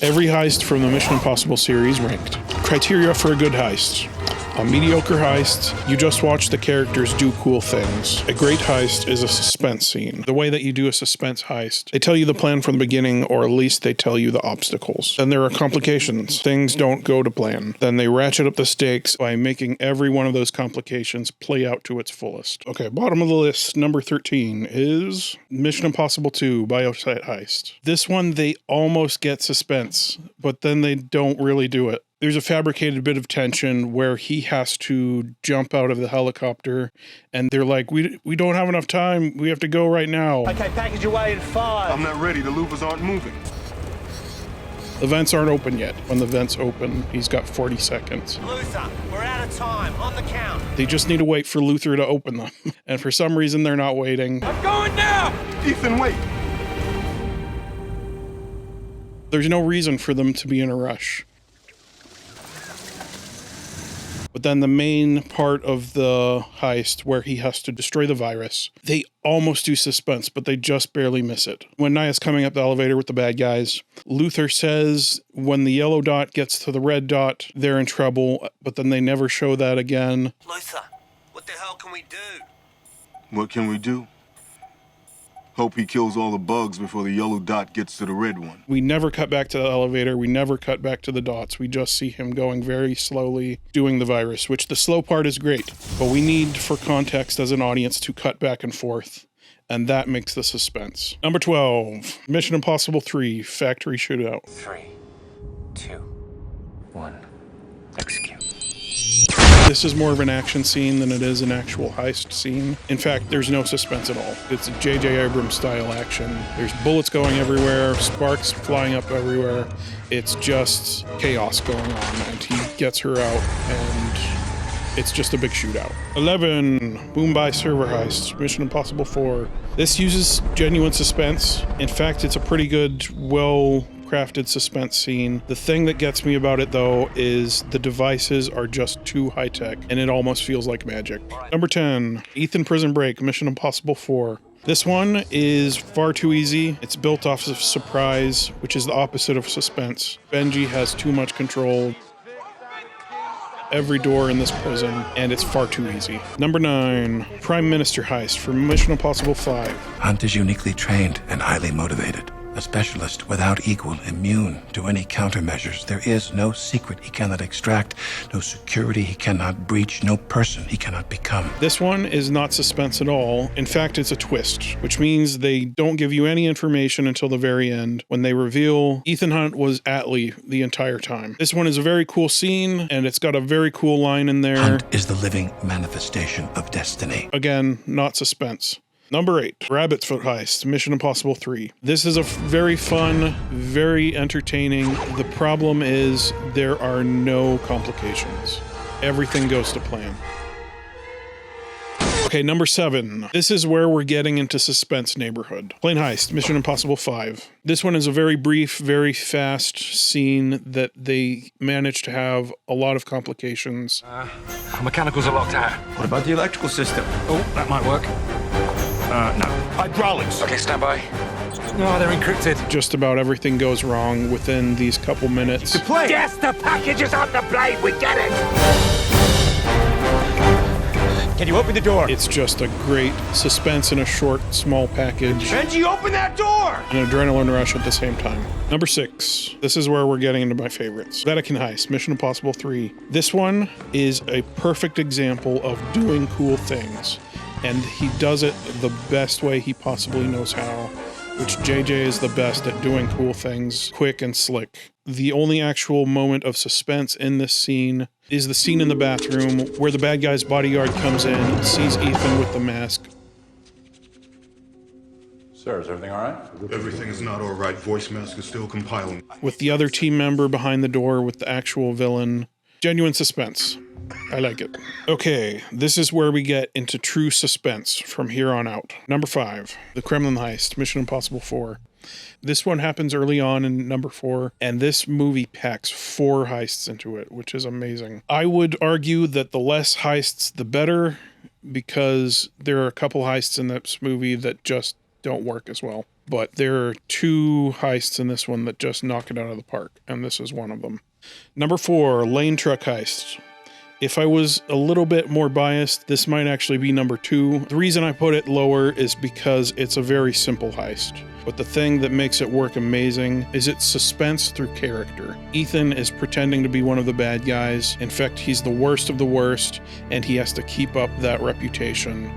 Every heist from the Mission Impossible series ranked. Criteria for a good heist. A mediocre heist, you just watch the characters do cool things. A great heist is a suspense scene. The way that you do a suspense heist, they tell you the plan from the beginning, or at least they tell you the obstacles. Then there are complications. Things don't go to plan. Then they ratchet up the stakes by making every one of those complications play out to its fullest. Okay, bottom of the list, number 13 is Mission Impossible 2 Biosite Heist. This one, they almost get suspense, but then they don't really do it. There's a fabricated bit of tension where he has to jump out of the helicopter and they're like, we don't have enough time. We have to go right now. Okay, package away in 5. I'm not ready. The louvers aren't moving. The vents aren't open yet. When the vents open, he's got 40 seconds. Luther, we're out of time. On the count. They just need to wait for Luther to open them. And for some reason, they're not waiting. I'm going now! Ethan, wait. There's no reason for them to be in a rush. But then the main part of the heist where he has to destroy the virus, they almost do suspense, but they just barely miss it. When Naya's coming up the elevator with the bad guys, Luther says when the yellow dot gets to the red dot, they're in trouble, but then they never show that again. Luther, what the hell can we do? What can we do? Hope he kills all the bugs before the yellow dot gets to the red one. We never cut back to the elevator. We never cut back to the dots. We just see him going very slowly doing the virus, which the slow part is great. But we need, for context as an audience, to cut back and forth. And that makes the suspense. Number 12, Mission Impossible 3 Factory Shootout. 3, 2, 1, execute. This is more of an action scene than it is an actual heist scene. In fact, there's no suspense at all. It's a J.J. Abrams style action. There's bullets going everywhere, sparks flying up everywhere. It's just chaos going on, and he gets her out, and it's just a big shootout. 11, Mumbai server heist, Mission Impossible 4. This uses genuine suspense. In fact, it's a pretty good, well-crafted suspense scene. The thing that gets me about it, though, is the devices are just too high-tech, and it almost feels like magic. Number 10, Ethan Prison Break, Mission Impossible 4. This one is far too easy. It's built off of surprise, which is the opposite of suspense. Benji has too much control. Every door in this prison, and it's far too easy. Number 9, Prime Minister Heist from Mission Impossible 5. Hunt is uniquely trained and highly motivated. A specialist without equal, immune to any countermeasures. There is no secret he cannot extract, no security he cannot breach, no person he cannot become. This one is not suspense at all. In fact, it's a twist, which means they don't give you any information until the very end when they reveal Ethan Hunt was Atlee the entire time. This one is a very cool scene, and it's got a very cool line in there. Hunt is the living manifestation of destiny. Again, not suspense. Number 8, Rabbit's Foot Heist, Mission Impossible 3. This is a very fun, very entertaining. The problem is there are no complications. Everything goes to plan. Okay, number 7. This is where we're getting into suspense neighborhood. Plane Heist, Mission Impossible 5. This one is a very brief, very fast scene that they manage to have a lot of complications. Our mechanicals are locked out. What about the electrical system? Oh, that might work. No. Hydraulics. Okay, stand by. No, they're encrypted. Just about everything goes wrong within these couple minutes. The plane. Yes, the package is on the plane. We get it. Can you open the door? It's just a great suspense in a short, small package. Benji, open that door! An adrenaline rush at the same time. Number 6. This is where we're getting into my favorites. Vatican Heist, Mission Impossible 3. This one is a perfect example of doing cool things. And he does it the best way he possibly knows how, which JJ is the best at doing cool things quick and slick. The only actual moment of suspense in this scene is the scene in the bathroom where the bad guy's bodyguard comes in, sees Ethan with the mask. Sir, is everything all right? Everything is not all right. Voice mask is still compiling. With the other team member behind the door with the actual villain. Genuine suspense. I like it. Okay, this is where we get into true suspense from here on out. Number 5, The Kremlin Heist, Mission Impossible 4. This one happens early on in number 4, and this movie packs 4 heists into it, which is amazing. I would argue that the less heists, the better, because there are a couple heists in this movie that just don't work as well. but there are 2 heists in this one that just knock it out of the park, and this is one of them. Number 4, lane truck heist. If I was a little bit more biased, this might actually be number 2. The reason I put it lower is because it's a very simple heist. But the thing that makes it work amazing is its suspense through character. Ethan is pretending to be one of the bad guys. In fact, he's the worst of the worst, and he has to keep up that reputation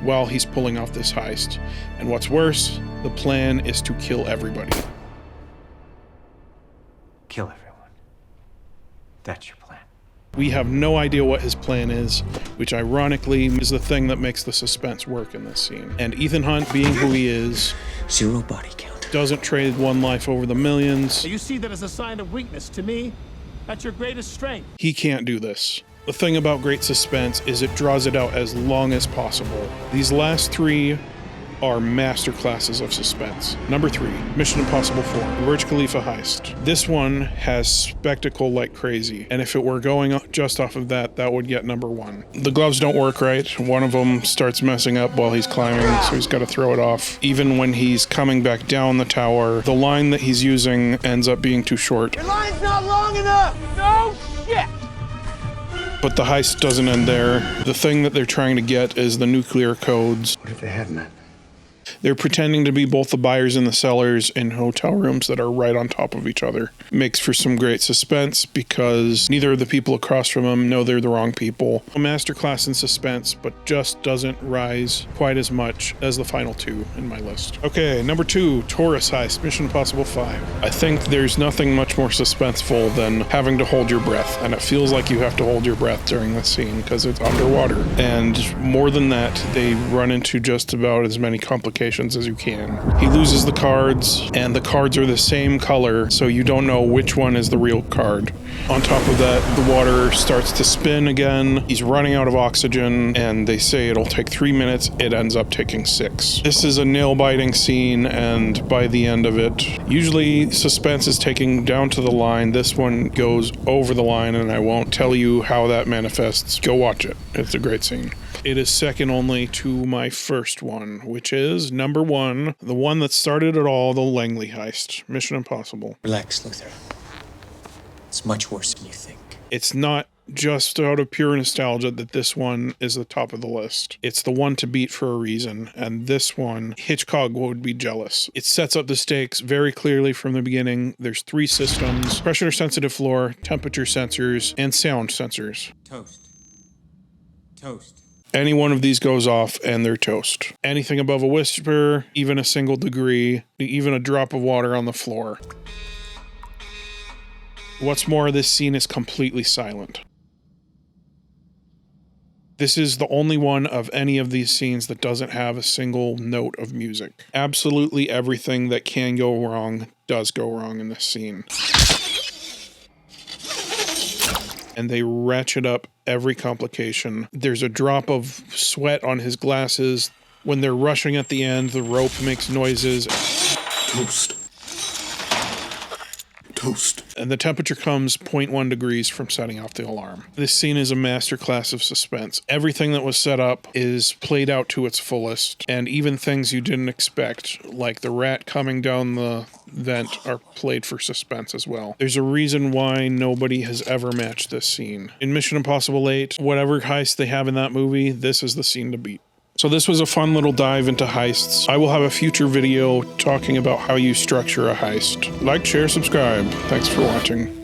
while he's pulling off this heist. And what's worse, the plan is to kill everybody. Kill everyone. That's your plan. We have no idea what his plan is, which ironically is the thing that makes the suspense work in this scene. And Ethan Hunt, being who he is, 0 body count. doesn't trade one life over the millions. You see that as a sign of weakness. To me, that's your greatest strength. He can't do this. The thing about great suspense is it draws it out as long as possible. These last 3 are masterclasses of suspense. Number 3, Mission Impossible 4, Burj Khalifa heist. This one has spectacle like crazy, and if it were going just off of that, that would get number 1. The gloves don't work right. One of them starts messing up while he's climbing, so he's got to throw it off. Even when he's coming back down the tower, the line that he's using ends up being too short. Your line's not long enough! No shit! But the heist doesn't end there. The thing that they're trying to get is the nuclear codes. What if they have met? They're pretending to be both the buyers and the sellers in hotel rooms that are right on top of each other. Makes for some great suspense because neither of the people across from them know they're the wrong people. A masterclass in suspense, but just doesn't rise quite as much as the final 2 in my list. Okay, number 2, Taurus heist, Mission Impossible 5. I think there's nothing much more suspenseful than having to hold your breath, and it feels like you have to hold your breath during this scene because it's underwater. And more than that, they run into just about as many complications as you can. He loses the cards, and the cards are the same color, so you don't know which one is the real card. On top of that, the water starts to spin again. He's running out of oxygen, and they say it'll take 3 minutes. It ends up taking 6. This is a nail-biting scene, and by the end of it, usually suspense is taking down to the line. This one goes over the line, and I won't tell you how that manifests. Go watch it. It's a great scene. It is second only to my first one, which is number 1, the one that started it all, the Langley heist, Mission Impossible. Relax, Luther. It's much worse than you think. It's not just out of pure nostalgia that this one is the top of the list. It's the one to beat for a reason, and this one, Hitchcock would be jealous. It sets up the stakes very clearly from the beginning. There's 3 systems: pressure-sensitive floor, temperature sensors, and sound sensors. Toast. Toast. Any one of these goes off and they're toast. Anything above a whisper, even a single degree, even a drop of water on the floor. What's more, this scene is completely silent. This is the only one of any of these scenes that doesn't have a single note of music. Absolutely everything that can go wrong does go wrong in this scene. And they ratchet up every complication. There's a drop of sweat on his glasses. When they're rushing at the end, the rope makes noises. Toast. Toast. And the temperature comes 0.1 degrees from setting off the alarm. This scene is a masterclass of suspense. Everything that was set up is played out to its fullest, and even things you didn't expect, like the rat coming down the vent, are played for suspense as well. There's a reason why nobody has ever matched this scene. In Mission Impossible 8, whatever heist they have in that movie, this is the scene to beat. So this was a fun little dive into heists. I will have a future video talking about how you structure a heist. Like, share, subscribe. Thanks for watching.